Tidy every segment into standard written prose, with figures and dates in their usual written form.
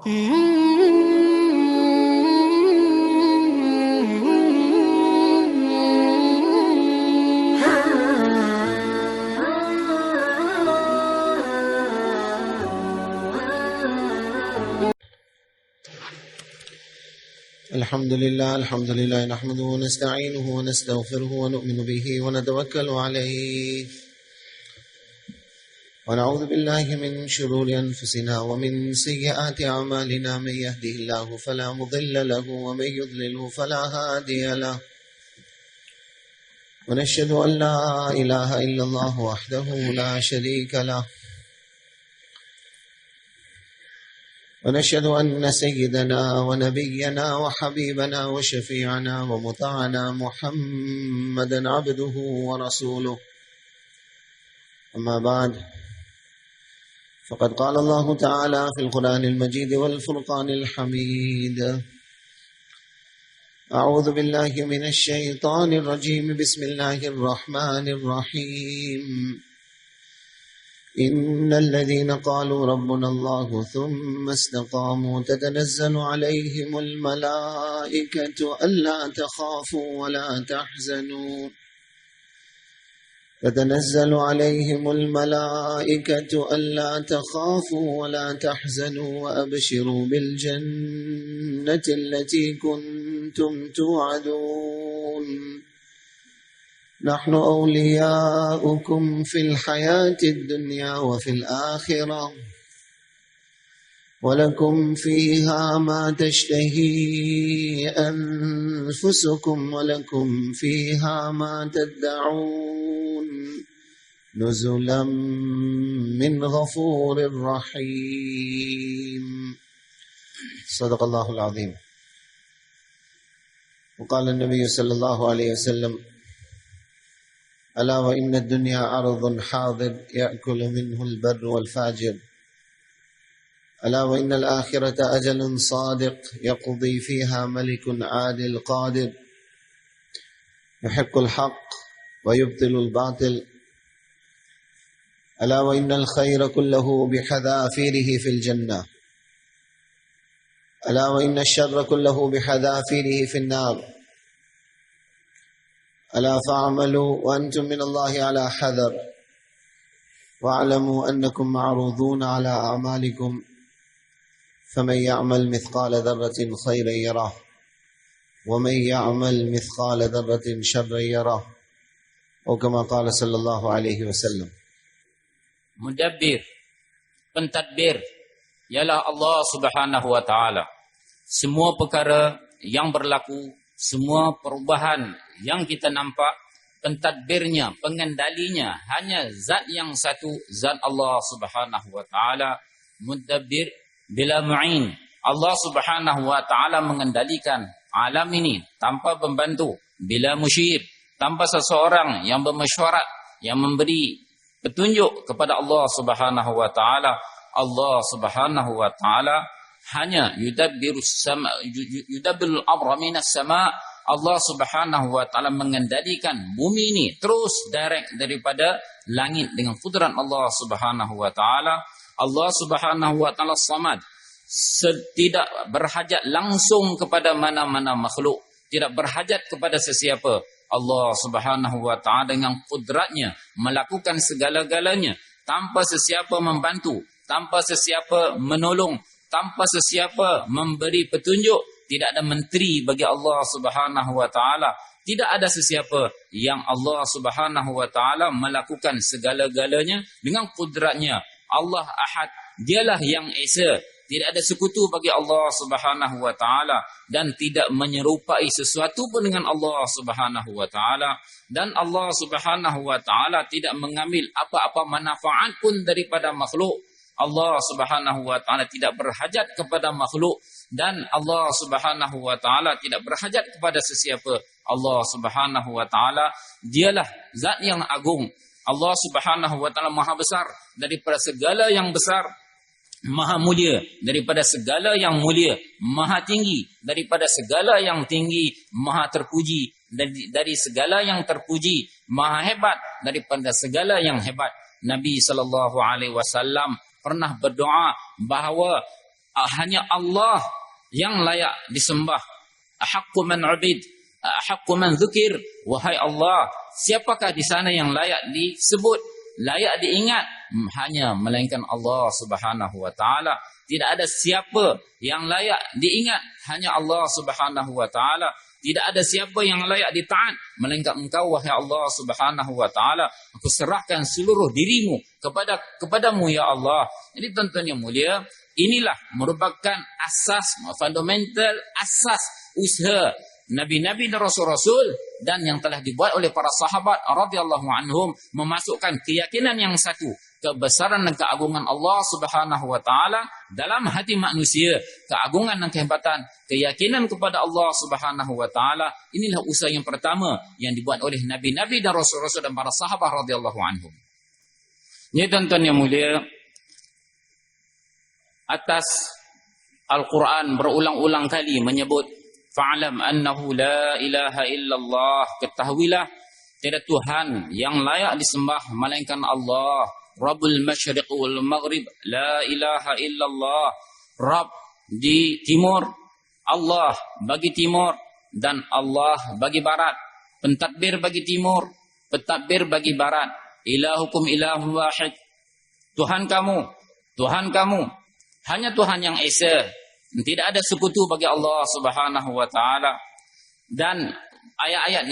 الحمد لله نحمده ونستعينه ونستغفره ونؤمن به ونتوكل عليه ونعوذ بالله من شرور أنفسنا ومن سيئات أعمالنا من يهده الله فلا مضل له ومن يضلله فلا هادي له ونشهد أن لا إله إلا الله وحده لا شريك له ونشهد أن سيدنا ونبينا وحبيبنا وشفيعنا ومطاعنا محمدا عبده ورسوله أما بعد فقد قال الله تعالى في القرآن المجيد والفرقان الحميد أعوذ بالله من الشيطان الرجيم بسم الله الرحمن الرحيم إن الذين قالوا ربنا الله ثم استقاموا تتنزل عليهم الملائكة ألا تخافوا ولا تحزنوا تتنزل عليهم الملائكة ألا تخافوا ولا تحزنوا وأبشروا بالجنة التي كنتم توعدون نحن أولياؤكم في الحياة الدنيا وفي الآخرة ولكم فيها ما تشتهي أنفسكم ولكم فيها ما تدعون نزلا من غفور رحيم صدق الله العظيم. وقال النبي صلى الله عليه وسلم ألا وإن الدنيا عرض حاضر يأكل منه البر والفاجر ألا وإن الآخرة أجل صادق يقضي فيها ملك عادل قادر يحق الحق ويبطل الباطل ألا وإن الخير كله بحذافيره في الجنة ألا وإن الشر كله بحذافيره في النار ألا فاعملوا وأنتم من الله على حذر واعلموا أنكم معروضون على أعمالكم فمن يعمل مثقال ذرة خيرا يره ومن يعمل مثقال ذرة شرا يره أو كما قال صلى الله عليه وسلم. Mudabbir, pentadbir ialah Allah Subhanahu wa taala. Semua perkara yang berlaku, semua perubahan yang kita nampak, pentadbirnya, pengendalinya hanya zat yang satu, zat Allah Subhanahu wa taala. Mudabbir bila mu'in. Allah Subhanahu wa taala mengendalikan alam ini tanpa pembantu, bila musyir, tanpa seseorang yang bermesyuarat, yang memberi petunjuk kepada Allah Subhanahu wa taala. Allah Subhanahu wa taala hanya yudabbirul amra minas sama. Allah Subhanahu wa taala mengendalikan bumi ini terus direct daripada langit dengan kudrat Allah Subhanahu wa taala. Allah Subhanahu wa taala samad, tidak berhajat langsung kepada mana-mana makhluk, tidak berhajat kepada sesiapa. Allah Subhanahu wa taala dengan kudratnya melakukan segala-galanya tanpa sesiapa membantu, tanpa sesiapa menolong, tanpa sesiapa memberi petunjuk. Tidak ada menteri bagi Allah Subhanahu wa taala. Tidak ada sesiapa yang Allah Subhanahu wa taala melakukan segala-galanya dengan kudratnya. Allah Ahad, dialah yang esa. Tidak ada sekutu bagi Allah Subhanahu wa taala dan tidak menyerupai sesuatu pun dengan Allah Subhanahu wa taala, dan Allah Subhanahu wa taala tidak mengambil apa-apa manfaat pun daripada makhluk. Allah Subhanahu wa taala tidak berhajat kepada makhluk dan Allah Subhanahu wa taala tidak berhajat kepada sesiapa. Allah Subhanahu wa taala dialah zat yang agung. Allah Subhanahu wa taala maha besar daripada segala yang besar, maha mulia daripada segala yang mulia, maha tinggi daripada segala yang tinggi, maha terpuji dari segala yang terpuji, maha hebat daripada segala yang hebat. Nabi sallallahu alaihi wasallam pernah berdoa bahawa hanya Allah yang layak disembah. Ahaqqu man ubid, ahaqqu man dzukir. Wahai Allah, siapakah di sana yang layak disebut, layak diingat? Hanya melainkan Allah Subhanahu wa taala. Tidak ada siapa yang layak diingat, hanya Allah Subhanahu wa taala. Tidak ada siapa yang layak ditaat melainkan Engkau, wahai Allah Subhanahu wa taala. Aku serahkan seluruh dirimu kepadamu ya Allah. Jadi tuan-tuan yang mulia, inilah merupakan asas, fundamental asas usaha nabi-nabi dan rasul-rasul, dan yang telah dibuat oleh para sahabat radhiyallahu anhum, memasukkan keyakinan yang satu, kebesaran dan keagungan Allah Subhanahu wa taala dalam hati manusia, keagungan dan kehebatan, keyakinan kepada Allah Subhanahu wa taala. Inilah usaha yang pertama yang dibuat oleh nabi-nabi dan rasul-rasul dan para sahabat radhiyallahu anhum. Ini tuan-tuan yang mulia, atas Al-Quran berulang-ulang kali menyebut fa'lam annahu la ilaha illallah, ketahuilah tiada Tuhan yang layak disembah melainkan Allah, Rabbul Masyriq wal Maghrib, la ilaha illallah. Rabb di timur, Allah bagi timur, dan Allah bagi barat. Pentadbir bagi timur, pentadbir bagi barat. Ilahukum ilahu wahid. Tuhan kamu hanya Tuhan yang esa. Tidak ada sekutu bagi Allah Subhanahu wa taala. Dan ayat-ayat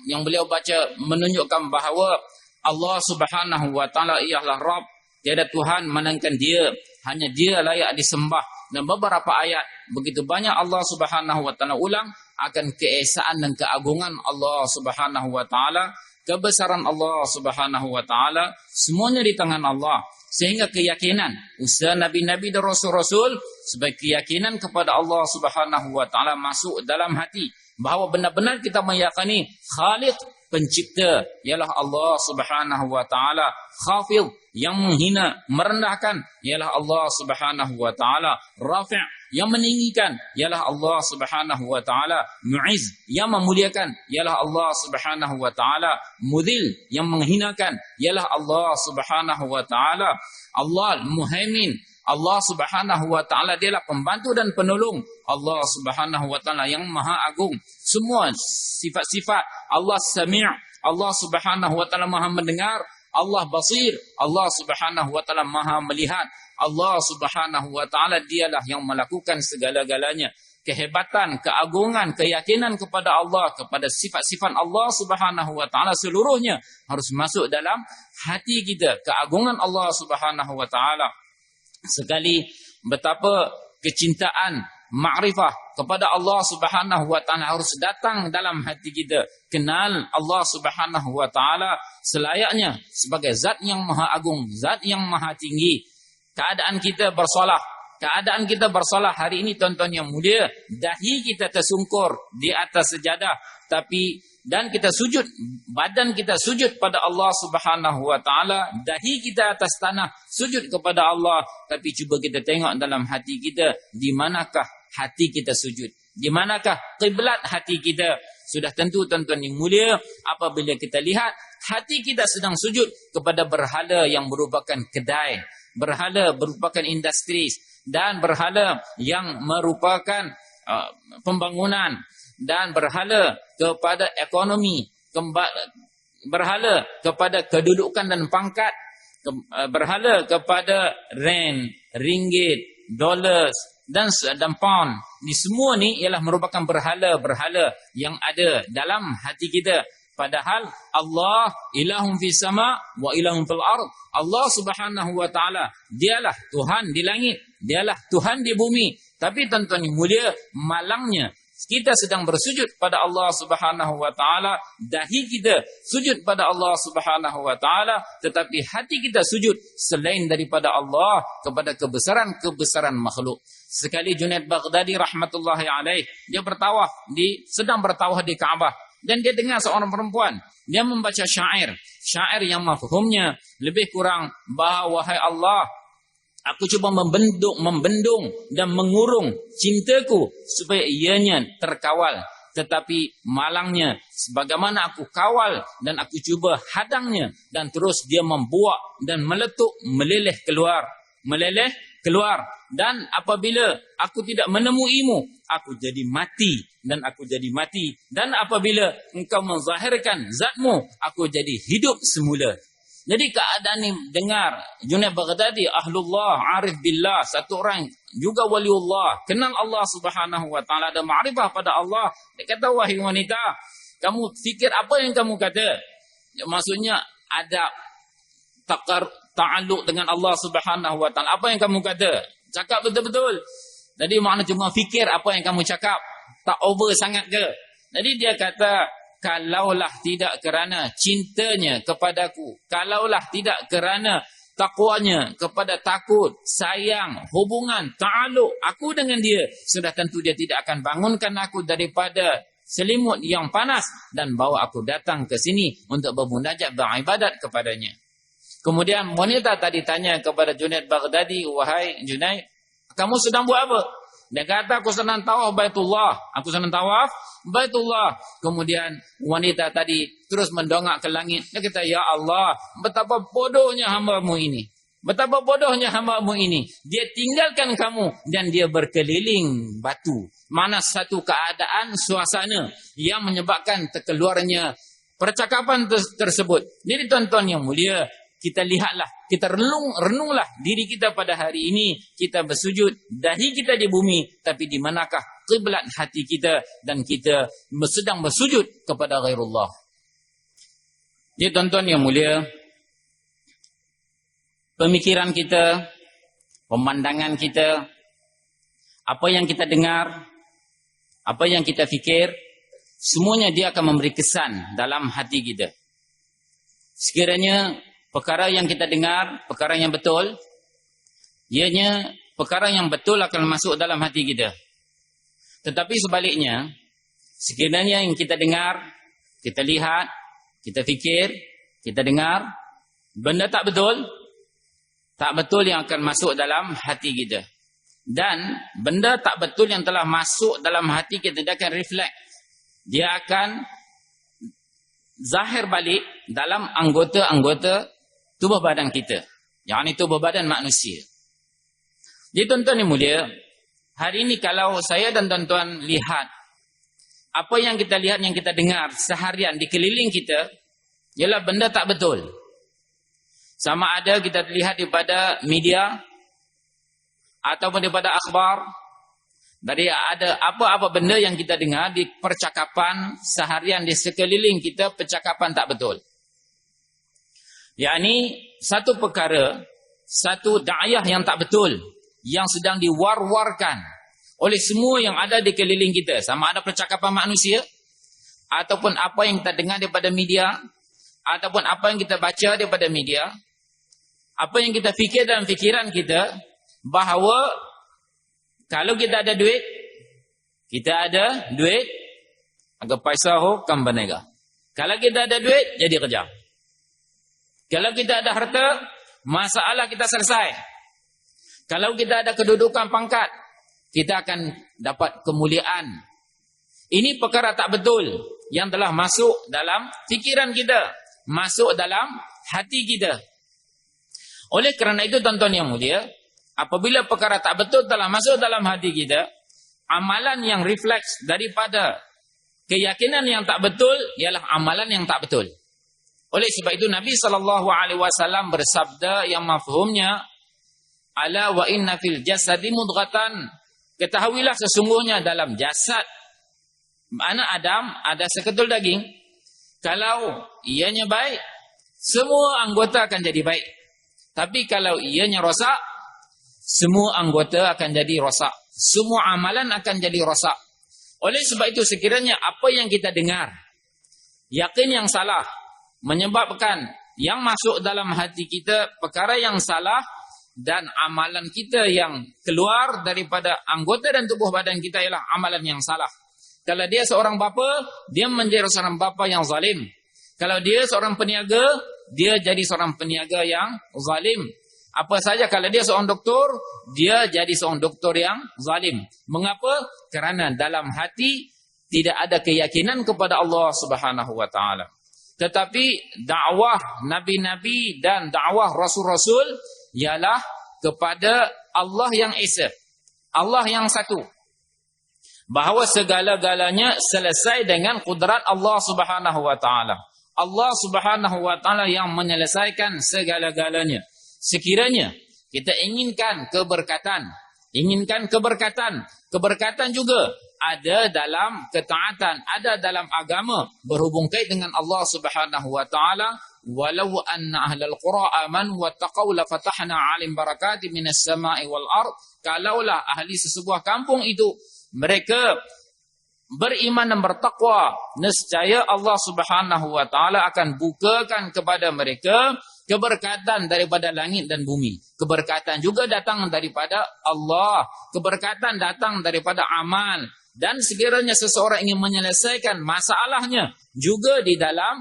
yang beliau baca menunjukkan bahawa Allah Subhanahu wa taala ialah Rabb, tiada Tuhan melainkan Dia, hanya Dia layak disembah. Dan beberapa ayat begitu banyak Allah Subhanahu wa taala ulang akan keesaan dan keagungan Allah Subhanahu wa taala, kebesaran Allah Subhanahu wa taala, semuanya di tangan Allah. Sehingga keyakinan usaha nabi-nabi dan rasul-rasul sebagai keyakinan kepada Allah Subhanahu wa taala masuk dalam hati, bahawa benar-benar kita meyakini Khaliq, pencipta ialah Allah Subhanahu wa taala, Khafid yang menghina, merendahkan ialah Allah Subhanahu wa taala, Rafi' yang meninggikan ialah Allah Subhanahu wa taala, Mu'izz yang memuliakan ialah Allah Subhanahu wa taala, Mudhil yang menghinakan ialah Allah Subhanahu wa taala, Allah Muhaimin, Allah Subhanahu wa taala dialah pembantu dan penolong, Allah Subhanahu wa taala yang maha agung. Semua sifat-sifat Allah Sami', Allah Subhanahu wa taala maha mendengar, Allah Basir, Allah Subhanahu wa taala maha melihat. Allah Subhanahu wa taala dialah yang melakukan segala-galanya. Kehebatan, keagungan, keyakinan kepada Allah, kepada sifat-sifat Allah Subhanahu wa taala seluruhnya harus masuk dalam hati kita. Keagungan Allah Subhanahu wa taala. Sekali betapa kecintaan, makrifah kepada Allah Subhanahu wa taala harus datang dalam hati kita. Kenal Allah Subhanahu wa taala selayaknya sebagai zat yang maha agung, zat yang maha tinggi. Keadaan kita bersolah hari ini tuan-tuan yang mulia, dahi kita tersungkur di atas sejadah, dan kita sujud, badan kita sujud pada Allah Subhanahu wa taala, dahi kita atas tanah sujud kepada Allah, tapi cuba kita tengok dalam hati kita, di manakah hati kita sujud? Di manakah kiblat hati kita? Sudah tentu tuan-tuan yang mulia, apabila kita lihat hati kita sedang sujud kepada berhala yang merupakan kedai, berhala merupakan industri, dan berhala yang merupakan pembangunan, dan berhala kepada ekonomi, berhala kepada kedudukan dan pangkat, berhala kepada rand, ringgit, dollars dan pound. Ini semua ni ialah merupakan berhala-berhala yang ada dalam hati kita. Padahal Allah ilahum fis sama wa ilahum fil ard. Allah Subhanahu wa taala dialah Tuhan di langit, dialah Tuhan di bumi. Tapi tuan-tuan yang mulia, malangnya kita sedang bersujud pada Allah Subhanahu wa taala, dahi kita sujud pada Allah Subhanahu wa taala, tetapi hati kita sujud selain daripada Allah kepada kebesaran-kebesaran makhluk. Sekali Junaid Baghdadi rahmatullahi alaih, dia sedang bertawaf di Kaabah, dan dia dengar seorang perempuan, dia membaca syair yang mafhumnya lebih kurang bahawa, wahai Allah, aku cuba membendung dan mengurung cintaku supaya ianya terkawal. Tetapi malangnya, sebagaimana aku kawal dan aku cuba hadangnya, dan terus dia membuak dan meletup, meleleh keluar. Dan apabila aku tidak menemuimu, aku jadi mati dan aku jadi mati. Dan apabila engkau menzahirkan zatmu, aku jadi hidup semula. Jadi keadaan ni dengar Junaid Baghdadi, ahlullah, arif billah, satu orang juga waliullah, kenal Allah Subhanahu wa taala, ada ma'rifah pada Allah. Dia kata, wahai wanita, kamu fikir apa yang kamu kata? Maksudnya ada ta'alluq dengan Allah Subhanahu wa taala. Apa yang kamu kata? Cakap betul-betul. Jadi makna cuma fikir apa yang kamu cakap. Tak over sangat ke? Jadi dia kata, kalaulah tidak kerana cintanya kepadaku, kalaulah tidak kerana takwanya, kepada takut, sayang, hubungan, ta'alluq aku dengan dia, sudah tentu dia tidak akan bangunkan aku daripada selimut yang panas dan bawa aku datang ke sini untuk bermunajat, beribadat kepadanya. Kemudian wanita tadi tanya kepada Junaid Baghdadi, wahai Junaid, kamu sedang buat apa? Dia kata, aku sedang tawaf Baitullah. Aku sedang tawaf Baitullah. Kemudian wanita tadi terus mendongak ke langit. Dia kata, ya Allah, betapa bodohnya hamba-Mu ini. Betapa bodohnya hamba-Mu ini. Dia tinggalkan kamu dan dia berkeliling batu. Mana satu keadaan suasana yang menyebabkan terkeluarnya percakapan tersebut. Jadi tuan-tuan yang mulia, kita lihatlah, kita renunglah diri kita pada hari ini. Kita bersujud, dahi kita di bumi, tapi di manakah kiblat hati kita dan kita sedang bersujud kepada ghairullah. Jadi tuan-tuan yang mulia, pemikiran kita, pemandangan kita, apa yang kita dengar, apa yang kita fikir, semuanya dia akan memberi kesan dalam hati kita. Sekiranya perkara yang kita dengar, perkara yang betul, ianya perkara yang betul akan masuk dalam hati kita. Tetapi sebaliknya, sekiranya yang kita dengar, kita lihat, kita fikir, kita dengar, benda tak betul yang akan masuk dalam hati kita. Dan benda tak betul yang telah masuk dalam hati kita, dia akan reflect. Dia akan zahir balik dalam anggota-anggota tubuh badan kita, yang ini tubuh badan manusia. Jadi tuan-tuan yang mulia, hari ini kalau saya dan tuan-tuan lihat apa yang kita lihat, yang kita dengar seharian di keliling kita, ialah benda tak betul. Sama ada kita lihat daripada media ataupun daripada akhbar, dari ada apa-apa benda yang kita dengar di percakapan seharian di sekeliling kita, percakapan tak betul. Yakni satu perkara, satu da'ayah yang tak betul, yang sedang diwar-warkan oleh semua yang ada di keliling kita. Sama ada percakapan manusia, ataupun apa yang kita dengar daripada media, ataupun apa yang kita baca daripada media, apa yang kita fikir dalam fikiran kita, bahawa kalau kita ada duit, agar paisa ho kam banega. Kalau kita ada duit, jadi kerja. Kalau kita ada harta, masalah kita selesai. Kalau kita ada kedudukan pangkat, kita akan dapat kemuliaan. Ini perkara tak betul yang telah masuk dalam fikiran kita, masuk dalam hati kita. Oleh kerana itu tuan-tuan yang mulia, apabila perkara tak betul telah masuk dalam hati kita, amalan yang refleks daripada keyakinan yang tak betul ialah amalan yang tak betul. Oleh sebab itu Nabi SAW bersabda yang mafhumnya, ala wa inna fil jasadi mudghatan, ketahuilah sesungguhnya dalam jasad anak Adam ada seketul daging. Kalau ianya baik, semua anggota akan jadi baik. Tapi kalau ianya rosak, semua anggota akan jadi rosak. Semua amalan akan jadi rosak. Oleh sebab itu sekiranya apa yang kita dengar, yakin yang salah, menyebabkan yang masuk dalam hati kita perkara yang salah, dan amalan kita yang keluar daripada anggota dan tubuh badan kita ialah amalan yang salah. Kalau dia seorang bapa, dia menjadi seorang bapa yang zalim. Kalau dia seorang peniaga, dia jadi seorang peniaga yang zalim. Apa saja, kalau dia seorang doktor, dia jadi seorang doktor yang zalim. Mengapa? Kerana dalam hati tidak ada keyakinan kepada Allah Subhanahu wa taala. Tetapi dakwah nabi-nabi dan dakwah rasul-rasul ialah kepada Allah yang Esa, Allah yang satu. Bahawa segala-galanya selesai dengan kudrat Allah Subhanahu wa taala. Allah Subhanahu wa taala yang menyelesaikan segala-galanya. Sekiranya kita inginkan keberkatan, keberkatan juga ada dalam ketaatan, ada dalam agama berhubung kait dengan Allah Subhanahu wa taala. Walau anna ahlal qura amanu wattaqau la fatahna 'alaihim barakatin minas sama'i wal ard. Kalaulah ahli sesebuah kampung itu mereka beriman dan bertakwa, nescaya Allah Subhanahu wa taala akan bukakan kepada mereka keberkatan daripada langit dan bumi. Keberkatan juga datang daripada Allah, keberkatan datang daripada amal. Dan sekiranya seseorang ingin menyelesaikan masalahnya juga di dalam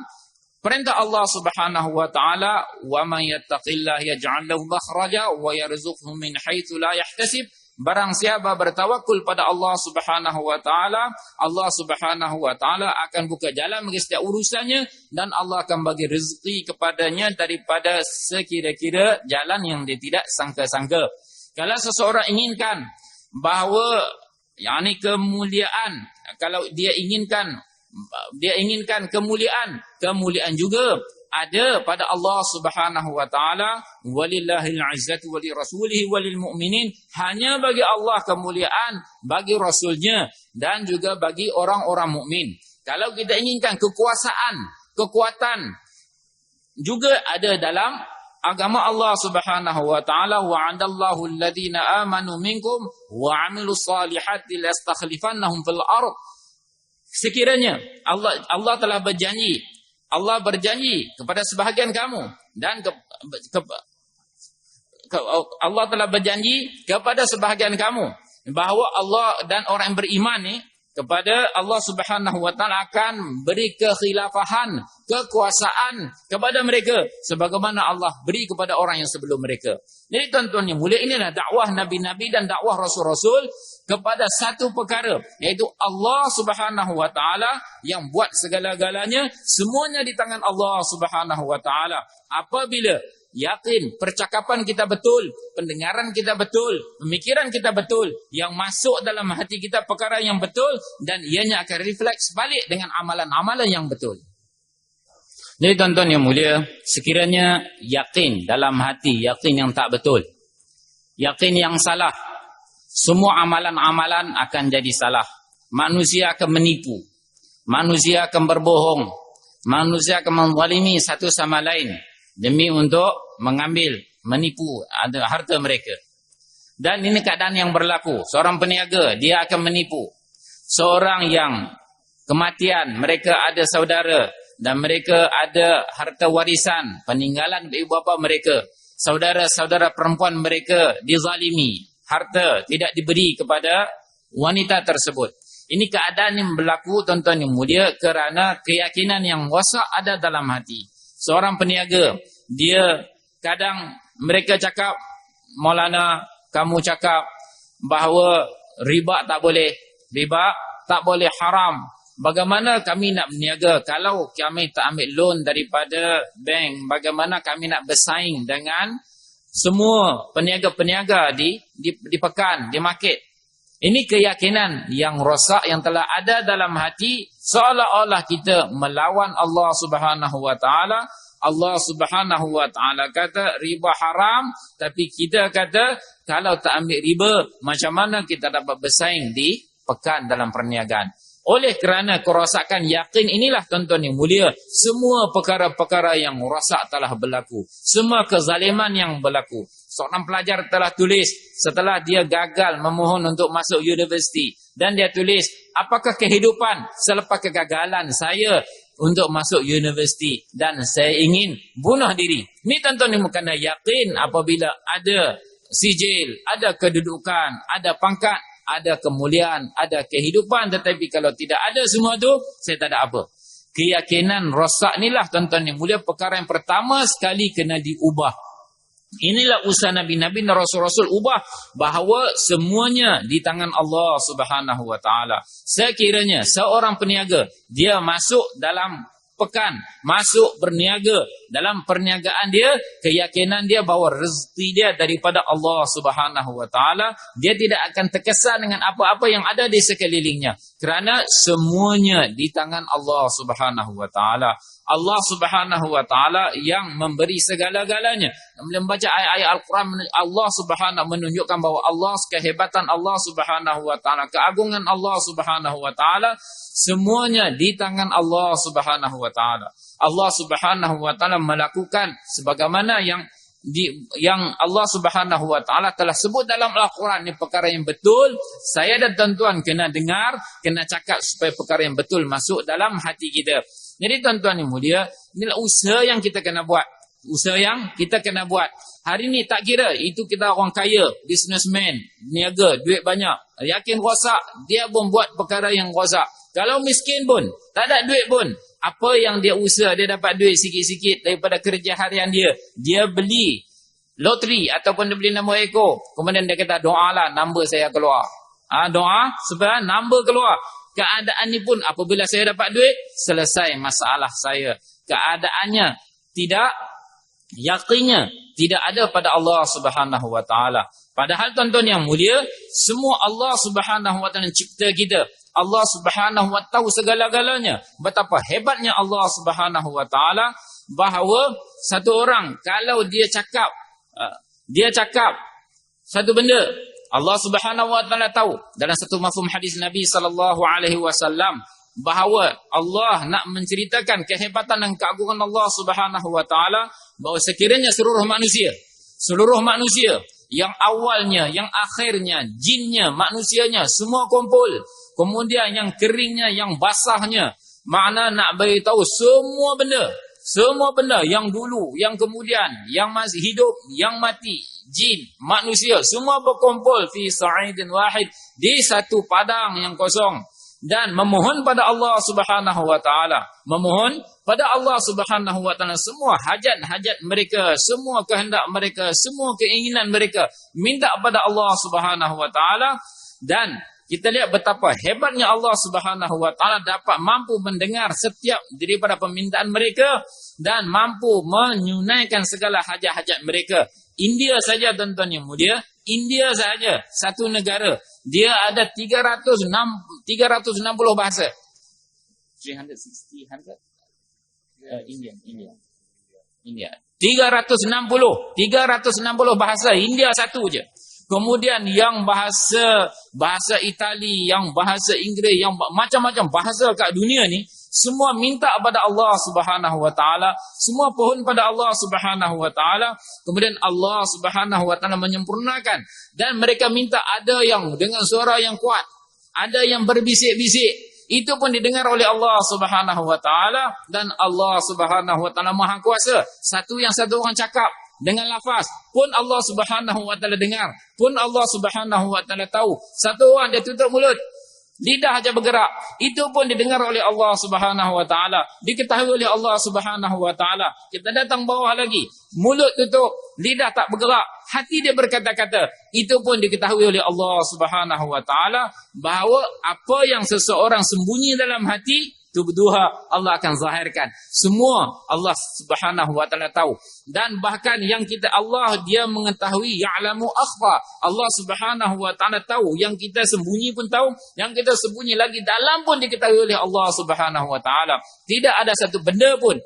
perintah Allah Subhanahu wa taala, wa man yattaqillaha yaj'al lahu makhraja wa yarzuqhu min haitsu la yahtasib. Barang siapa bertawakul pada Allah Subhanahu wa taala, Allah Subhanahu wa taala akan buka jalan bagi setiap urusannya dan Allah akan bagi rezeki kepadanya daripada sekira-kira jalan yang dia tidak sangka-sangka. Kalau seseorang inginkan bahawa kemuliaan, kalau dia inginkan kemuliaan juga ada pada Allah Subhanahu wa taala. Walillahil 'izzatu walirasulihi walil mu'minin. Hanya bagi Allah kemuliaan, bagi rasulnya dan juga bagi orang-orang mukmin. Kalau kita inginkan kekuatan juga ada dalam agama Allah Subhanahu wa taala. Wa'adallahu alladhina amanu minkum wa 'amilus salihati lastakhlifannahum fil ardh. Sekiranya Allah telah berjanji, Allah berjanji kepada sebahagian kamu dan Allah telah berjanji kepada sebahagian kamu bahawa Allah dan orang yang beriman ni kepada Allah Subhanahu wa taala akan beri kekhilafahan, kekuasaan kepada mereka sebagaimana Allah beri kepada orang yang sebelum mereka. Jadi tuan-tuan yang mulia, inilah dakwah nabi-nabi dan dakwah rasul-rasul kepada satu perkara, iaitu Allah Subhanahu wa taala yang buat segala-galanya, semuanya di tangan Allah Subhanahu wa taala. Apabila yakin percakapan kita betul, pendengaran kita betul, pemikiran kita betul, yang masuk dalam hati kita perkara yang betul, dan ianya akan refleks balik dengan amalan-amalan yang betul. Jadi tuan-tuan yang mulia, sekiranya yakin dalam hati, yakin yang tak betul, yakin yang salah, semua amalan-amalan akan jadi salah. Manusia akan menipu, manusia akan berbohong, manusia akan menzalimi satu sama lain demi untuk mengambil, menipu ada harta mereka. Dan ini keadaan yang berlaku. Seorang peniaga, dia akan menipu. Seorang yang kematian, mereka ada saudara dan mereka ada harta warisan, peninggalan ibu bapa mereka. Saudara-saudara perempuan mereka dizalimi, harta tidak diberi kepada wanita tersebut. Ini keadaan yang berlaku tuan-tuan yang mulia kerana keyakinan yang wasak ada dalam hati. Seorang peniaga, dia kadang mereka cakap, Maulana, kamu cakap bahawa riba tak boleh, haram. Bagaimana kami nak berniaga kalau kami tak ambil loan daripada bank? Bagaimana kami nak bersaing dengan semua peniaga-peniaga di pekan, di market? Ini keyakinan yang rosak yang telah ada dalam hati, seolah-olah kita melawan Allah Subhanahu wa taala. Allah Subhanahu wa taala kata riba haram, tapi kita kata kalau tak ambil riba, macam mana kita dapat bersaing di pekan dalam perniagaan? Oleh kerana kerosakan yakin inilah tuan-tuan yang mulia, semua perkara-perkara yang rosak telah berlaku, semua kezaliman yang berlaku. Seorang pelajar telah tulis setelah dia gagal memohon untuk masuk universiti, dan dia tulis, apakah kehidupan selepas kegagalan saya untuk masuk universiti dan saya ingin bunuh diri. Ini tuan-tuan yang bukan yakin apabila ada sijil, ada kedudukan, ada pangkat, ada kemuliaan, ada kehidupan, tetapi kalau tidak ada semua tu, saya tak ada apa. Keyakinan rosak inilah tuan-tuan yang mulia perkara yang pertama sekali kena diubah. Inilah usaha Nabi-Nabi dan Rasul-Rasul ubah bahawa semuanya di tangan Allah Subhanahu wa taala. Sekiranya seorang peniaga dia masuk dalam pekan, masuk berniaga. Dalam perniagaan dia, keyakinan dia bahawa rezeki dia daripada Allah Subhanahu wa taala. Dia tidak akan terkesan dengan apa-apa yang ada di sekelilingnya, kerana semuanya di tangan Allah Subhanahu wa taala. Allah Subhanahu wa taala yang memberi segala-galanya. Membaca ayat-ayat Al-Quran, Allah Subhanahu menunjukkan bahawa Allah, kehebatan Allah Subhanahu wa taala, keagungan Allah Subhanahu wa taala, semuanya di tangan Allah Subhanahu wa taala. Allah Subhanahu wa taala melakukan sebagaimana yang Allah Subhanahu wa taala telah sebut dalam Al-Quran. Ini perkara yang betul. Saya dan tuan-tuan kena dengar, kena cakap supaya perkara yang betul masuk dalam hati kita. Jadi tuan-tuan yang mulia, inilah usaha yang kita kena buat. Usaha yang kita kena buat. Hari ni tak kira itu kita orang kaya, businessman, niaga, duit banyak, yakin rosak, dia pun buat perkara yang rosak. Kalau miskin pun, tak ada duit pun, apa yang dia usaha, dia dapat duit sikit-sikit daripada kerja harian dia. Dia beli loteri ataupun dia beli nombor ekor. Kemudian dia kata, doalah nombor saya keluar. Doa supaya nombor keluar. Keadaan ni pun apabila saya dapat duit, selesai masalah saya. Keadaannya tidak, yakinnya tidak ada pada Allah Subhanahu wa taala. Padahal tuan-tuan yang mulia, semua Allah Subhanahu wa taala cipta kita. Allah Subhanahu wa tahu segala-galanya. Betapa hebatnya Allah Subhanahu wa taala, bahawa satu orang kalau dia cakap satu benda, Allah Subhanahu wa taala tahu. Dalam satu mafhum hadis Nabi sallallahu alaihi wasallam, bahawa Allah nak menceritakan kehebatan dan keagungan Allah Subhanahu wa taala, bahawa sekiranya seluruh manusia yang awalnya, yang akhirnya, jinnya, manusianya, semua kumpul. Kemudian yang keringnya, yang basahnya, makna nak beritahu semua benda yang dulu, yang kemudian, yang masih hidup, yang mati, jin, manusia, semua berkumpul fi sa'idin wahid, di satu padang yang kosong, dan memohon pada Allah Subhanahu wa taala, memohon pada Allah Subhanahu wa taala semua hajat-hajat mereka, semua kehendak mereka, semua keinginan mereka, minta pada Allah Subhanahu wa taala. Dan kita lihat betapa hebatnya Allah Subhanahu wa taala dapat mampu mendengar setiap daripada permintaan mereka dan mampu menunaikan segala hajat-hajat mereka. India saja tuan-tuan yang mulia, India saja satu negara, dia ada 360 bahasa. 360 India. 360 bahasa, India satu je. Kemudian yang bahasa Itali, yang bahasa Inggeris, yang macam-macam bahasa kat dunia ni, semua minta pada Allah Subhanahu wa taala, semua pohon pada Allah Subhanahu wa taala. Kemudian Allah Subhanahu wa taala menyempurnakan, dan mereka minta, ada yang dengan suara yang kuat, ada yang berbisik-bisik. Itu pun didengar oleh Allah Subhanahu wa taala, dan Allah Subhanahu wa taala Maha Kuasa. Satu orang cakap dengan lafaz pun Allah Subhanahu wa taala dengar, pun Allah Subhanahu wa taala tahu. Satu orang dia tutup mulut, lidah aja bergerak, itu pun didengar oleh Allah Subhanahu wa taala, diketahui oleh Allah Subhanahu wa taala. Kita datang bawah lagi, mulut tutup, lidah tak bergerak, hati dia berkata-kata, itu pun diketahui oleh Allah Subhanahu wa taala, bahawa apa yang seseorang sembunyi dalam hati, itu berdua Allah akan zahirkan. Semua Allah Subhanahu wa taala tahu. Dan bahkan yang kita, Allah dia mengetahui, ya'lamu akhfa. Allah Subhanahu wa taala tahu, yang kita sembunyi pun tahu, yang kita sembunyi lagi dalam pun diketahui oleh Allah Subhanahu wa taala. Tidak ada satu benda pun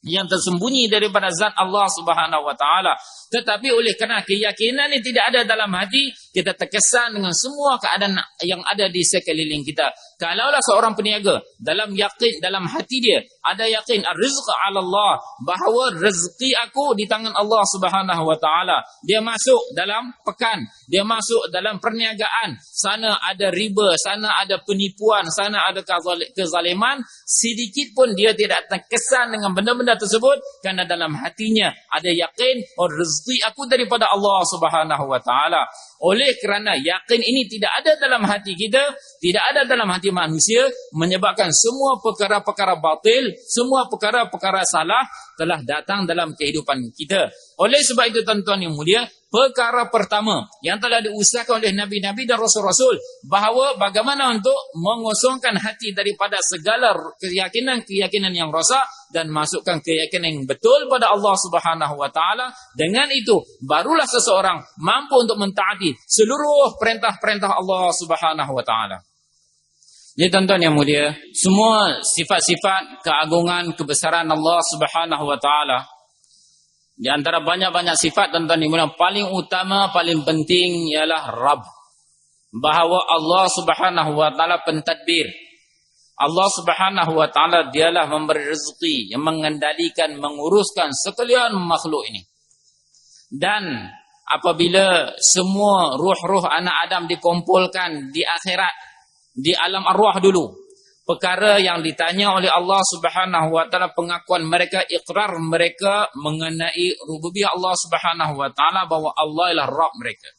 yang tersembunyi daripada zat Allah Subhanahu wa taala. Tetapi oleh kerana keyakinan ini tidak ada dalam hati, kita terkesan dengan semua keadaan yang ada di sekeliling kita. Kalaulah seorang peniaga dalam yakin, dalam hati dia ada yakin ar-rizq 'ala Allah, bahawa rezeki aku di tangan Allah Subhanahu wa taala. Dia masuk dalam pekan, dia masuk dalam perniagaan, sana ada riba, sana ada penipuan, sana ada kezaliman, sedikit pun dia tidak terkesan dengan benda-benda tersebut, kerana dalam hatinya ada yakin, rezeki aku daripada Allah Subhanahu wa taala. Oleh kerana yakin ini tidak ada dalam hati kita, tidak ada dalam hati manusia, menyebabkan semua perkara-perkara batil, semua perkara-perkara salah telah datang dalam kehidupan kita. Oleh sebab itu tuan-tuan yang mulia, perkara pertama yang telah diusahakan oleh Nabi-Nabi dan Rasul-Rasul, bahawa bagaimana untuk mengosongkan hati daripada segala keyakinan-keyakinan yang rosak dan masukkan keyakinan yang betul pada Allah Subhanahu wa taala. Dengan itu barulah seseorang mampu untuk mentaati seluruh perintah-perintah Allah Subhanahu wa taala. Jadi tuan-tuan yang mulia, semua sifat-sifat keagungan, kebesaran Allah Subhanahu wa taala, di antara banyak-banyak sifat tuan-tuan yang mulia, paling utama, paling penting ialah Rabb. Bahawa Allah Subhanahu wa taala pentadbir. Allah Subhanahu wa taala dialah memberi rezeki, yang mengendalikan, menguruskan sekalian makhluk ini. Dan apabila semua ruh-ruh anak Adam dikumpulkan di akhirat, di alam arwah dulu, perkara yang ditanya oleh Allah Subhanahu wa taala, pengakuan mereka, ikrar mereka mengenai rububiyah Allah Subhanahu wa taala, bahawa Allah ialah Rabb mereka.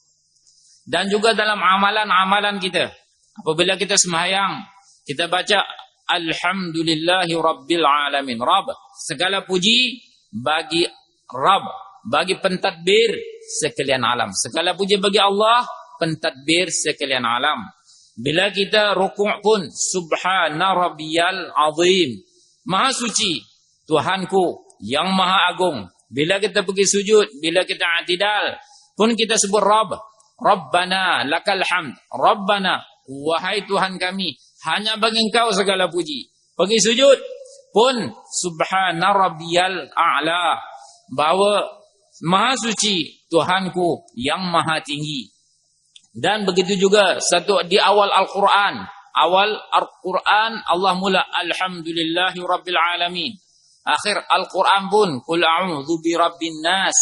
Dan juga dalam amalan-amalan kita, apabila kita sembahyang, kita baca alhamdulillahi rabbil alamin. Rabb, segala puji bagi Rabb, bagi pentadbir sekalian alam. Segala puji bagi Allah, pentadbir sekalian alam. Bila kita rukuk pun, subhana rabbiyal azim, maha suci Tuhanku yang maha agung. Bila kita pergi sujud, bila kita i'tidal pun kita sebut Rabb. Rabbana lakal hamd. Rabbana, wahai Tuhan kami, hanya bagi Engkau segala puji. Pergi sujud pun subhana rabbiyal a'la, bahawa maha suci Tuhanku yang maha tinggi. Dan begitu juga satu di awal Al-Quran. Awal Al-Quran Allah mula alhamdulillahi rabbil alamin. Akhir Al-Quran pun qul a'udzu birabbin nas.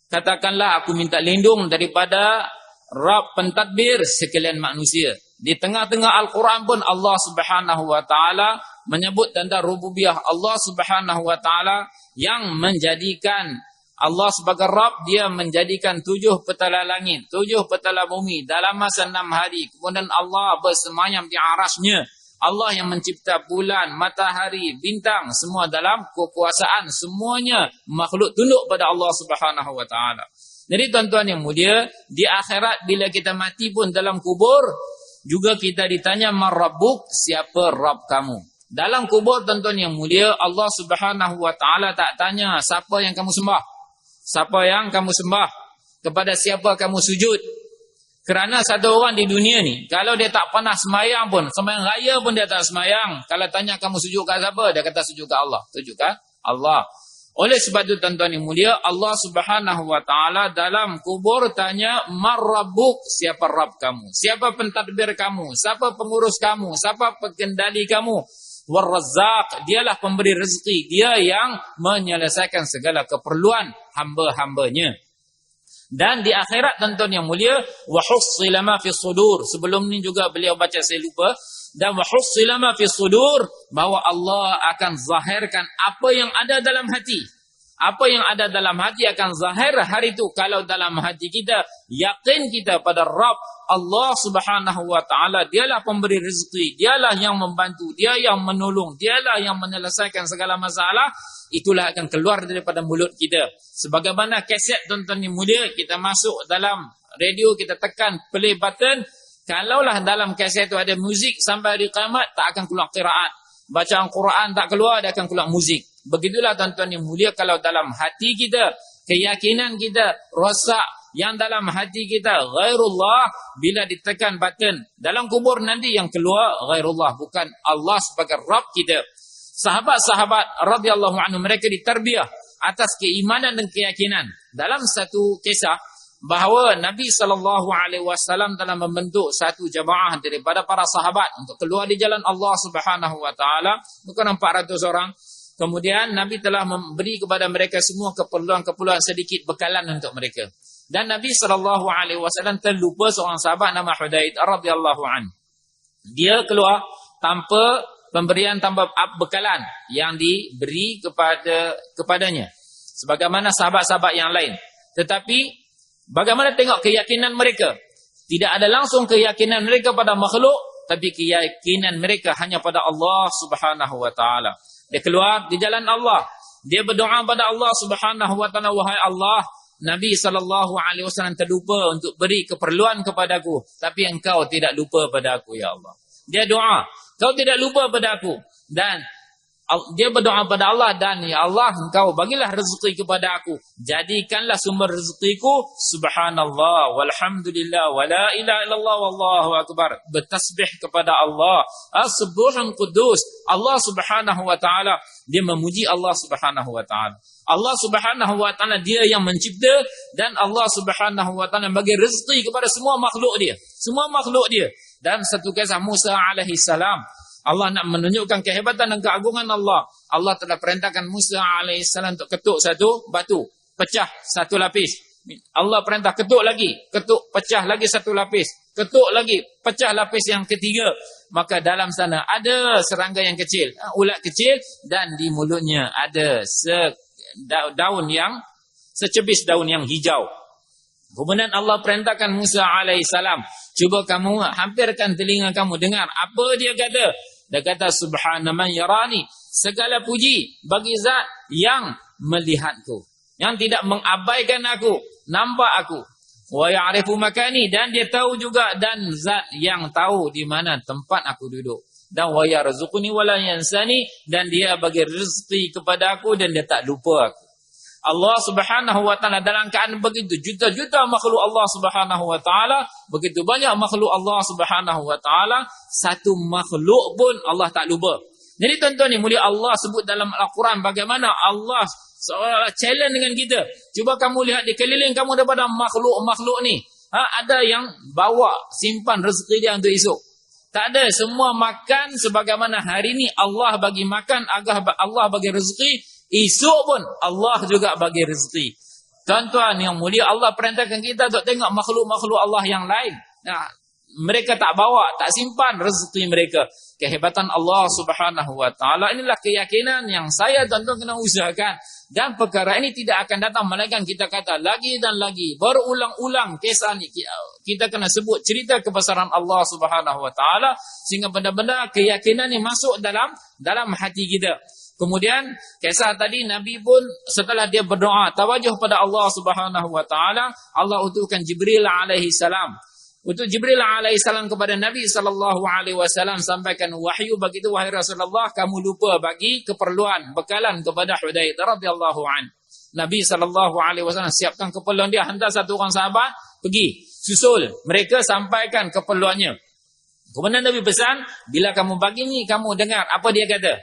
Katakanlah aku minta lindung daripada Rabb pentadbir sekalian manusia. Di tengah-tengah Al-Quran pun Allah Subhanahu wa taala menyebut tentang rububiyah Allah Subhanahu wa taala, yang menjadikan Allah sebagai Rabb, dia menjadikan 7 petala langit, 7 petala bumi dalam masa 6 hari. Kemudian Allah bersemayam di arasnya. Allah yang mencipta bulan, matahari, bintang, semua dalam kekuasaan. Semuanya makhluk tunduk pada Allah Subhanahu wa taala. Jadi tuan-tuan yang mulia, di akhirat bila kita mati pun dalam kubur, juga kita ditanya man rabbuk, siapa Rabb kamu. Dalam kubur tuan-tuan yang mulia, Allah Subhanahu wa taala tak tanya siapa yang kamu sembah. Siapa yang kamu sembah, kepada siapa kamu sujud. Kerana satu orang di dunia ni, kalau dia tak pernah semayang pun, semayang raya pun dia tak semayang, kalau tanya kamu sujud kat siapa, dia kata sujud kat Allah. Sujud kat Allah. Oleh sebab itu tuan-tuan yang mulia, Allah Subhanahu wa taala dalam kubur tanya man rabbuk, siapa Rabb kamu, siapa pentadbir kamu, siapa pengurus kamu, siapa pengendali kamu. War-Razzaq, dialah pemberi rezeki, dia yang menyelesaikan segala keperluan hamba-hambanya. Dan di akhirat tuan-tuan yang mulia, wa hussila ma fi sudur. Sebelum ni juga beliau baca, saya lupa. Dan wa hussila ma fi sudur, bahawa Allah akan zahirkan apa yang ada dalam hati. Apa yang ada dalam hati akan zahir hari itu. Kalau dalam hati kita yakin kita pada Rabb Allah Subhanahu wa taala, dialah pemberi rezeki, dialah yang membantu, dia yang menolong, dialah yang menyelesaikan segala masalah, itulah akan keluar daripada mulut kita. Sebagaimana kaset tuan-tuan yang mulia, kita masuk dalam radio, kita tekan play button, kalaulah dalam kaset itu ada muzik sampai hari kiamat, tak akan keluar qiraat. Bacaan Quran tak keluar, dia akan keluar muzik. Begitulah tuan-tuan yang mulia, kalau dalam hati kita, keyakinan kita rosak, yang dalam hati kita ghairullah, bila ditekan button dalam kubur nanti yang keluar ghairullah, bukan Allah sebagai Rabb kita. Sahabat-sahabat radhiyallahu anhu, mereka ditarbiyah atas keimanan dan keyakinan. Dalam satu kisah, bahawa Nabi SAW telah membentuk satu jamaah daripada para sahabat untuk keluar di jalan Allah Subhanahu wa taala, bukan 400 orang. Kemudian Nabi telah memberi kepada mereka semua keperluan-keperluan sedikit bekalan untuk mereka. Dan Nabi SAW terlupa seorang sahabat nama Hudaid radhiyallahu an. Dia keluar tanpa pemberian, tanpa bekalan yang diberi kepadanya, sebagaimana sahabat-sahabat yang lain. Tetapi bagaimana tengok keyakinan mereka? Tidak ada langsung keyakinan mereka pada makhluk, tapi keyakinan mereka hanya pada Allah Subhanahu wa taala. Dia keluar di jalan Allah. Dia berdoa pada Allah Subhanahu wa taala, wahai Allah, Nabi SAW terlupa untuk beri keperluan kepadaku, tapi engkau tidak lupa pada aku, ya Allah. Dia doa, kau tidak lupa pada aku. Dan dia berdoa pada Allah, dan ya Allah, engkau bagilah rezeki kepada aku. Jadikanlah sumber rezekiku. Subhanallah, walhamdulillah, wala ilaha illallah, wallahu akbar. Bertasbih kepada Allah. As-Subhan Qudus. Allah subhanahu wa ta'ala. Dia memuji Allah subhanahu wa ta'ala. Allah subhanahu wa ta'ala dia yang mencipta, dan Allah subhanahu wa ta'ala bagi rezeki kepada semua makhluk dia. Semua makhluk dia. Dan satu kisah Musa alaihi salam. Allah nak menunjukkan kehebatan dan keagungan Allah. Allah telah perintahkan Musa AS untuk ketuk satu batu. Pecah satu lapis. Allah perintah ketuk lagi. Ketuk, pecah lagi satu lapis. Ketuk lagi, pecah lapis yang ketiga. Maka dalam sana ada serangga yang kecil. Ulat kecil. Dan di mulutnya ada daun yang, secebis daun yang hijau. Kemudian Allah perintahkan Musa AS. Cuba kamu hampirkan telinga kamu dengar. Apa dia kata? Dia kata, Subhana man yarani. Segala puji bagi zat yang melihatku, yang tidak mengabaikan aku, nampak aku. Wa ya'rifu makani, dan dia tahu juga, dan zat yang tahu di mana tempat aku duduk. Dan wa yarzuquni wa la yansani, dan dia bagi rezeki kepada aku dan dia tak lupa aku. Allah subhanahu wa ta'ala dalam keadaan begitu juta-juta makhluk Allah subhanahu wa ta'ala, begitu banyak makhluk Allah subhanahu wa ta'ala, satu makhluk pun Allah tak lupa. Jadi tuan-tuan ni mulia, Allah sebut dalam Al-Quran bagaimana Allah seolah challenge dengan kita. Cuba kamu lihat di keliling kamu daripada makhluk-makhluk ni. Ada yang bawa simpan rezeki dia untuk esok. Tak ada, semua makan sebagaimana hari ni Allah bagi makan, agar Allah bagi rezeki. Esok pun Allah juga bagi rezeki. Tuan-tuan yang mulia, Allah perintahkan kita untuk tengok makhluk-makhluk Allah yang lain. Nah, mereka tak bawa, tak simpan rezeki mereka. Kehebatan Allah subhanahu wa ta'ala, inilah keyakinan yang saya tuan-tuan kena usahakan. Dan perkara ini tidak akan datang melainkan kita kata lagi dan lagi, berulang-ulang kisah ni. Kita kena sebut cerita kebesaran Allah subhanahu wa ta'ala, sehingga benda-benda keyakinan ni masuk dalam hati kita. Kemudian kisah tadi, Nabi pun setelah dia berdoa tawajuh pada Allah subhanahu wa ta'ala, Allah utuhkan Jibril alaihi salam. Untuk Jibril alaihi salam kepada Nabi sallallahu alaihi wasallam, sampaikan wahyu begitu, wahai Rasulullah, kamu lupa bagi keperluan bekalan kepada Hudzaifah radhiyallahu an. Nabi sallallahu alaihi wasallam siapkan keperluan dia, hantar satu orang sahabat pergi susul mereka, sampaikan keperluannya. Kemudian Nabi pesan, bila kamu bagi ni, kamu dengar apa dia kata.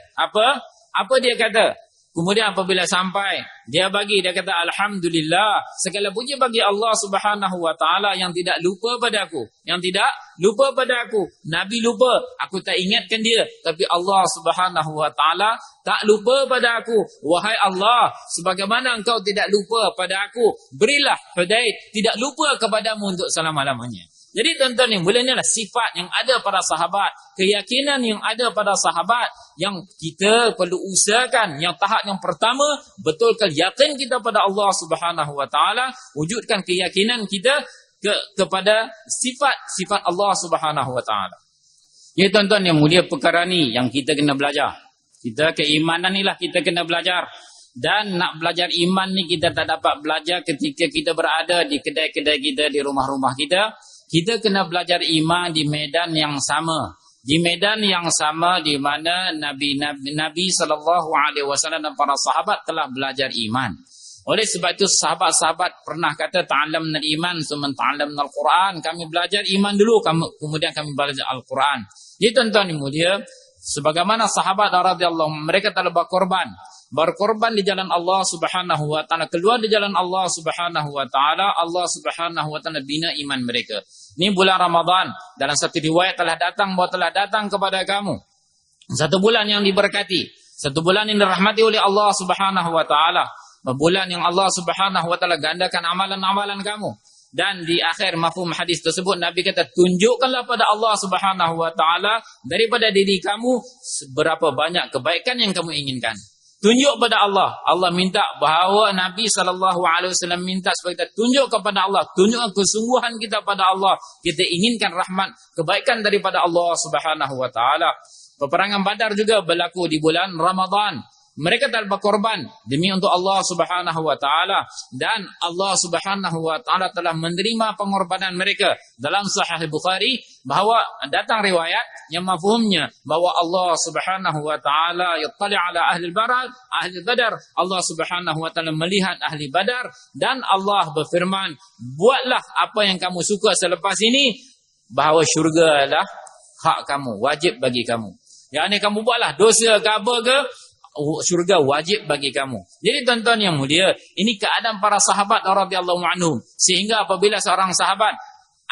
Apa dia kata? Kemudian apabila sampai, dia bagi, dia kata, Alhamdulillah, segala puji bagi Allah subhanahu wa ta'ala yang tidak lupa pada aku. Yang tidak lupa pada aku. Nabi lupa, aku tak ingatkan dia. Tapi Allah subhanahu wa ta'ala tak lupa pada aku. Wahai Allah, sebagaimana engkau tidak lupa pada aku, berilah Hudzaifah tidak lupa kepadamu untuk selama-lamanya. Jadi tuan-tuan yang mulia, inilah sifat yang ada pada sahabat, keyakinan yang ada pada sahabat yang kita perlu usahakan. Yang tahap yang pertama, betulkan yakin kita pada Allah Subhanahu wa taala, wujudkan keyakinan kita kepada sifat-sifat Allah Subhanahu wa taala. Ya tuan-tuan yang mulia, perkara ni yang kita kena belajar. Kita keimanan inilah kita kena belajar. Dan nak belajar iman ni kita tak dapat belajar ketika kita berada di kedai-kedai kita, di rumah-rumah kita. Kita kena belajar iman di medan yang sama. Di medan yang sama di mana Nabi SAW dan para sahabat telah belajar iman. Oleh sebab itu sahabat-sahabat pernah kata, ta'allamna al-iman summa ta'allamna al-Quran. Kami belajar iman dulu, kemudian kami belajar Al-Quran. Jadi tuan-tuan yang mulia, sebagaimana sahabat radhiyallahu mereka telah berkorban di jalan Allah Subhanahu wa taala, keluar di jalan Allah Subhanahu wa taala, Allah Subhanahu wa taala bina iman mereka. Ini bulan Ramadan, dalam satu riwayat telah datang kepada kamu satu bulan yang diberkati, satu bulan yang dirahmati oleh Allah Subhanahu wa taala, bulan yang Allah Subhanahu wa taala gandakan amalan-amalan kamu. Dan di akhir mafhum hadis tersebut Nabi kata, tunjukkanlah pada Allah Subhanahu wa taala daripada diri kamu seberapa banyak kebaikan yang kamu inginkan. Tunjuk pada Allah. Allah minta bahawa Nabi SAW minta supaya kita tunjuk kepada Allah. Tunjukkan kesungguhan kita pada Allah. Kita inginkan rahmat, kebaikan daripada Allah Subhanahu wa taala. Peperangan Badar juga berlaku di bulan Ramadan. Mereka telah berkorban demi untuk Allah Subhanahu wa taala, dan Allah Subhanahu wa taala telah menerima pengorbanan mereka. Dalam Sahih Bukhari bahawa datang riwayat yang mafhumnya bahawa Allah Subhanahu wa taala yattali' ala ahli Badar. Allah Subhanahu wa taala melihat ahli Badar, dan Allah berfirman, buatlah apa yang kamu suka selepas ini, bahawa syurga adalah hak kamu, wajib bagi kamu. Yang ini kamu buatlah dosa ke apa ke, syurga wajib bagi kamu. Jadi tuan-tuan yang mulia, ini keadaan para sahabat radhiyallahu anhum. Sehingga apabila seorang sahabat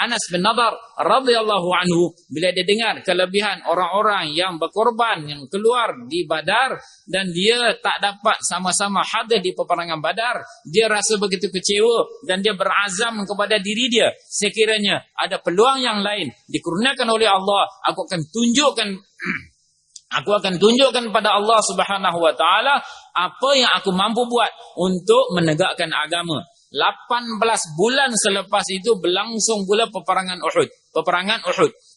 Anas bin Nadar radhiyallahu anhu, bila dia dengar kelebihan orang-orang yang berkorban, yang keluar di Badar, dan dia tak dapat sama-sama hadir di peperangan Badar, dia rasa begitu kecewa, dan dia berazam kepada diri dia, sekiranya ada peluang yang lain dikurniakan oleh Allah, aku akan tunjukkan pada Allah Subhanahu wa taala apa yang aku mampu buat untuk menegakkan agama. 18 bulan selepas itu berlangsung pula peperangan Uhud.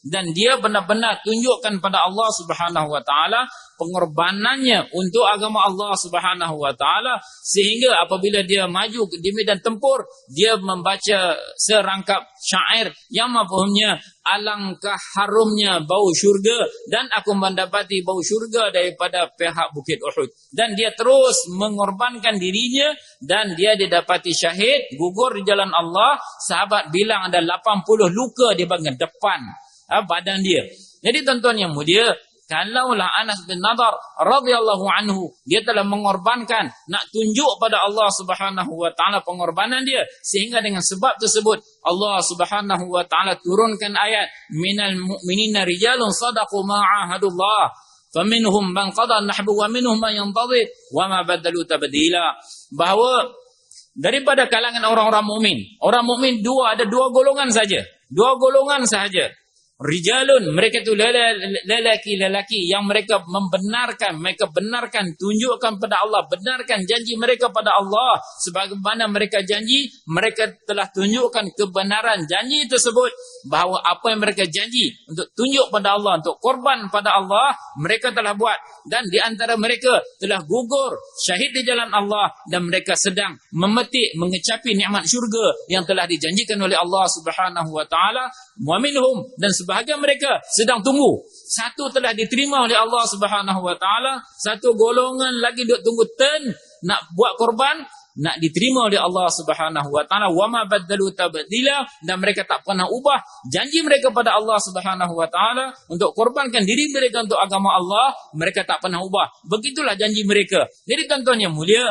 Dan dia benar-benar tunjukkan pada Allah Subhanahu wa taala pengorbanannya untuk agama Allah Subhanahu wa taala, sehingga apabila dia maju di medan tempur, dia membaca serangkap syair yang mafhumnya, alangkah harumnya bau syurga, dan aku mendapati bau syurga daripada pihak Bukit Uhud. Dan dia terus mengorbankan dirinya, dan dia didapati syahid, gugur di jalan Allah. Sahabat bilang ada 80 luka di bahagian depan badan dia. Jadi tuan-tuan yang mulia, kalaulah Anas bin Nadar radhiyallahu anhu, dia telah mengorbankan, nak tunjuk pada Allah Subhanahu wa taala pengorbanan dia, sehingga dengan sebab tersebut Allah Subhanahu wa taala turunkan ayat, minal mu'minina rijalun sadaqu ma 'ahadullah faminhum man qada nahbu wa minhum man yantadhir wa ma badalu tabdila. Bahawa daripada kalangan orang-orang mukmin ada dua golongan saja. Rijalun, mereka itu lelaki-lelaki yang mereka benarkan, tunjukkan pada Allah, benarkan janji mereka pada Allah. Sebagaimana mereka janji, mereka telah tunjukkan kebenaran janji tersebut, bahawa apa yang mereka janji untuk tunjuk pada Allah, untuk korban pada Allah, mereka telah buat. Dan di antara mereka telah gugur syahid di jalan Allah, dan mereka sedang memetik, mengecapi nikmat syurga yang telah dijanjikan oleh Allah Subhanahu wa taala. Wa minhum, dan sebahagian mereka sedang tunggu. Satu telah diterima oleh Allah Subhanahu wa taala, satu golongan lagi duk tunggu turn nak buat korban, nak diterima oleh Allah Subhanahu wa taala. Wa ma badalu tabdila, dan mereka tak pernah ubah janji mereka pada Allah Subhanahu wa taala untuk korbankan diri mereka untuk agama Allah. Mereka tak pernah ubah. Begitulah janji mereka. Jadi tuan-tuan yang mulia,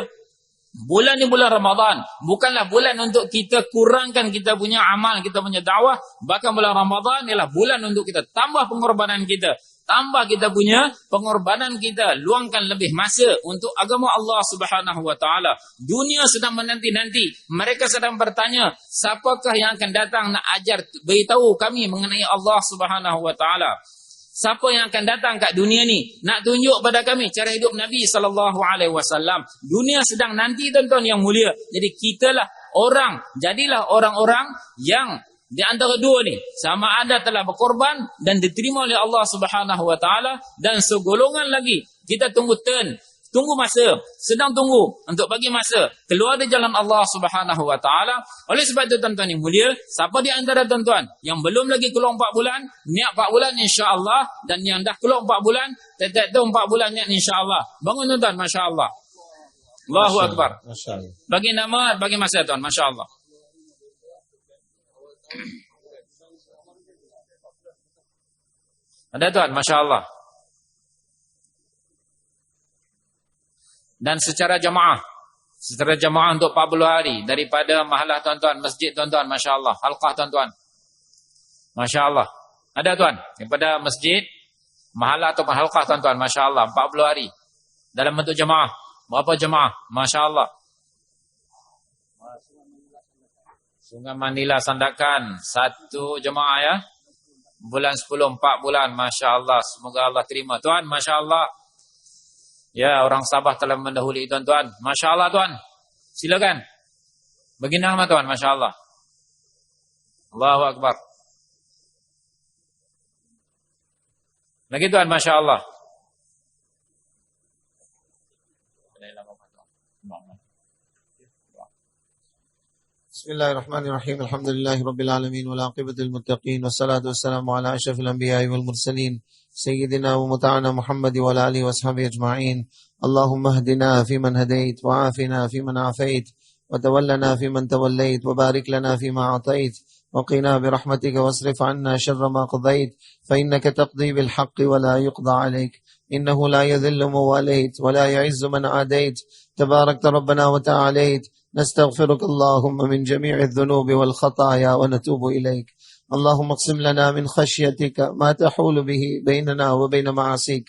bulan ni bulan Ramadan bukanlah bulan untuk kita kurangkan kita punya amal, kita punya dakwah. Bahkan bulan Ramadan ialah bulan untuk kita tambah pengorbanan kita, tambah kita punya pengorbanan kita, luangkan lebih masa untuk agama Allah Subhanahu wa taala. Dunia sedang menanti-nanti, mereka sedang bertanya, siapakah yang akan datang nak ajar, beritahu kami mengenai Allah Subhanahu wa taala? Siapa yang akan datang kat dunia ni nak tunjuk pada kami cara hidup Nabi SAW. Dunia sedang nanti tuan-tuan yang mulia. Jadi jadilah orang-orang yang di antara dua ni, sama ada telah berkorban dan diterima oleh Allah Subhanahu wa taala, dan segolongan lagi kita tunggu masa, sedang tunggu untuk bagi masa keluar di jalan Allah Subhanahu wa taala. Oleh sebab itu tuan-tuan yang mulia, siapa di antara tuan-tuan yang belum lagi keluar 4 bulan, niat 4 bulan insya-Allah, dan yang dah keluar 4 bulan, tetap tu 4 bulan niat insya-Allah. Bangun tuan-tuan, masya-Allah. Allahu akbar. Masya-Allah. Bagi nama, bagi masa tuan, masya-Allah. Ada tuan, masya-Allah. Dan secara jamaah untuk 40 hari daripada mahalah tuan-tuan, masjid tuan-tuan, masya-Allah, halqah tuan-tuan, masya-Allah. Ada tuan daripada masjid, mahalah atau halqah tuan-tuan, masya-Allah, 40 hari dalam bentuk jamaah. Berapa jamaah? Masya-Allah. Sungai Manila Sandakan 1 jemaah ya. Bulan 10 4 bulan, masya-Allah. Semoga Allah terima tuan, masya-Allah. Ya, orang Sabah telah mendahului tuan-tuan. Masya-Allah tuan. Silakan. Bagi nama tuan, masya-Allah. Allahu akbar. Lagi tuan, masya-Allah. بسم الله الرحمن الرحيم الحمد لله رب العالمين والعاقبة للمتقين والصلاة والسلام على أشرف الأنبياء والمرسلين سيدنا ومتعنا محمد وعلى آله وأصحابه أجمعين. اللهم اهدنا فيمن هديت وعافنا فيمن عافيت وتولنا فيمن توليت وبارك لنا فيما أعطيت وقنا برحمتك واصرف عنا شر ما قضيت فإنك تقضي بالحق ولا يقضى عليك إنه لا يذل من واليت ولا يعز من عاديت تباركت ربنا وتعاليت. نستغفرك اللهم من جميع الذنوب والخطايا ونتوب إليك. اللهم اقسم لنا من خشيتك ما تحول به بيننا وبين معاصيك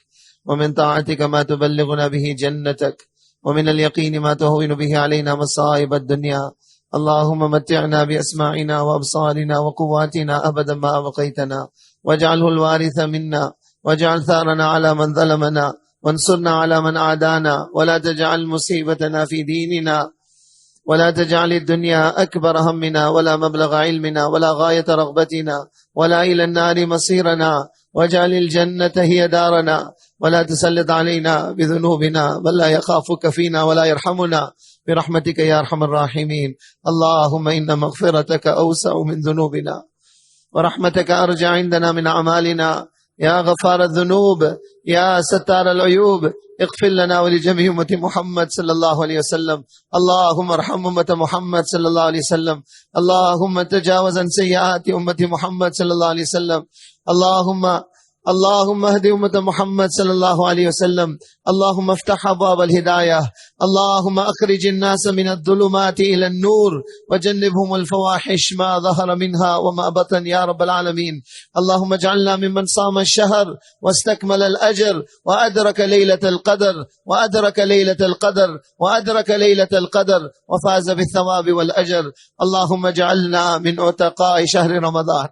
ومن طاعتك ما تبلغنا به جنتك ومن اليقين ما تهون به علينا مصائب الدنيا. اللهم متعنا بأسماعنا وأبصارنا وقواتنا أبدا ما أبقيتنا واجعله الوارث منا واجعل ثارنا على من ظلمنا وانصرنا على من عادانا ولا تجعل مصيبتنا في ديننا ولا تجعل الدنيا أكبر همنا ولا مبلغ علمنا ولا غاية رغبتنا ولا إلى النار مصيرنا واجعل الجنة هي دارنا ولا تسلط علينا بذنوبنا بل لا يخافك فينا ولا يرحمنا برحمتك يا أرحم الراحمين. اللهم إن مغفرتك أوسع من ذنوبنا ورحمتك أرجع عندنا من أعمالنا يا غفار الذنوب يا ستار العيوب اغفر لنا ولجميع أمة محمد صلى الله عليه وسلم. اللهم ارحم أمة محمد صلى الله عليه وسلم. اللهم تجاوز عن سيئات أمة محمد صلى الله عليه وسلم. اللهم اهد أمة محمد صلى الله عليه وسلم. اللهم افتح أبواب الهداية. اللهم أخرج الناس من الظلمات إلى النور وجنبهم الفواحش ما ظهر منها وما بطن يا رب العالمين. اللهم اجعلنا ممن صام الشهر واستكمل الأجر وأدرك ليلة القدر وفاز بالثواب والأجر. اللهم اجعلنا من عتقاء شهر رمضان.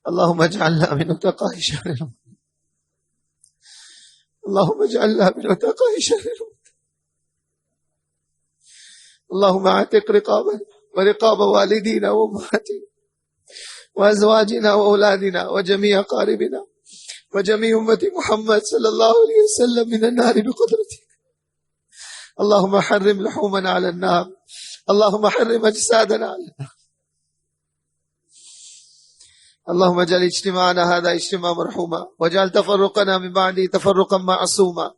اللهم اجعلنا من عتقاء شهر رمضان. اللهم اجعلنا من عتقاء شهر رمضان. اللهم اعتق رقابنا ورقاب والدينا وامهاتنا وازواجنا واولادنا وجميع اقاربنا وجميع امه محمد صلى الله عليه وسلم من النار بقدرتك. اللهم حرم لحومنا على النار. اللهم حرم اجسادنا على النار. اللهم اجعل اجتماعنا هذا اجتماع مرحوما واجعل تفرقنا من بعده تفرقا معصوما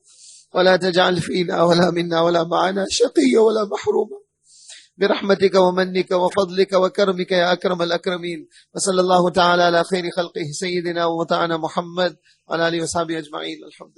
ولا تجعل فينا ولا منا ولا معنا شقيا ولا محروما برحمتك ومنك وفضلك وكرمك يا أكرم الأكرمين. وصلى الله تعالى على خير خلقه سيدنا ومتعنا محمد وعلى آله وصحبه أجمعين. الحمد لله.